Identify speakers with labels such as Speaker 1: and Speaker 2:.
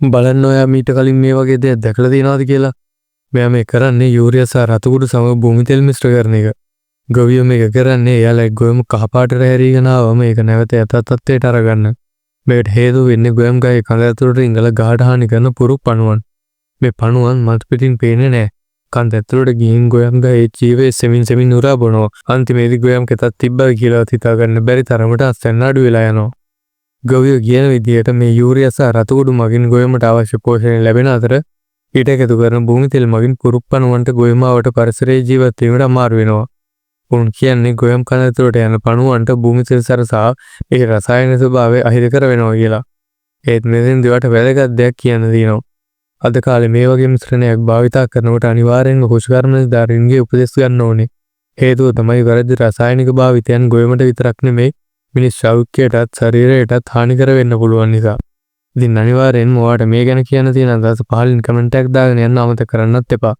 Speaker 1: බලන්න ඔයා මීට කලින් මේ වගේ දෙයක් දැකලා තියෙනවද කියලා. මෙයා මේ කරන්නේ යූරියා සහ රතුකුඩු සමග භූමි තෙල් මිශ්‍ර කරන එක. ගොවියෝ මේක කරන්නේ එයාලා ගොයම කහපාටට හැරීගෙන ආවම මේක නැවත යථා තත්ත්වයට අරගන්න. මේකට හේතුව වෙන්නේ ගොයම් ගහේ කඳ ඇතුළට ඉංගල ගහට හානි කරන පුරුක් පණුවන්. මේ පණුවන් මත් පිටින් පේන්නේ නැහැ. කඳ ඇතුළට ගිහින් ගොයම් ගහේ ජීවයේ සෙමින් උරා බොනවා. අන්තිමේදී ගොයම් කෙතක් තිබ්බා කියලා හිතා ගන්න බැරි තරමට අස්වැන්න අඩු වෙලා යනවා. ගොවියෝ කියන විදිහට මේ යූරියා සහ රතුකුඩු මගින් ගොයමට අවශ්‍ය පෝෂණය ලැබෙන අතර ඊට එකතු කරන භූමි තෙල් මගින් පුරුක් පණුවන්ට ගොයමාවට පරිසරයේ ජීවත් වීමට අමාරු වෙනවා. උන් කියන්නේ ගොයම් කඳ ඇතුළට යන පණුවන්ට භූමි තෙල් සරසා ඒ රසායන ස්වභාවය අහිතකර වෙනවා කියලා. ඒත් මෙතෙන් දිවට වැදගත් දෙයක් කියන්න තියෙනවා. අද කාලේ මේ වගේ මිශ්‍රණයක් භාවිතා කරනකොට අනිවාර්යෙන්ම කුෂ්කර්ම නිලධාරීන්ගේ උපදෙස් ගන්න ඕනේ. හේතුව තමයි වැරදි රසායනික භාවිතයන් ගොයමට විතරක් නෙමෙයි මිනිස් සෞඛ්‍යයටත් ශරීරයටත් හානිකර වෙන්න පුළුවන් නිසා. ඉතින් අනිවාර්යෙන්ම ඔයාලට මේ ගැන කියන්න තියෙන අදහස පහලින් කමෙන්ට් එකක් දාගෙන යන්න අමතක කරන්නත් එපා.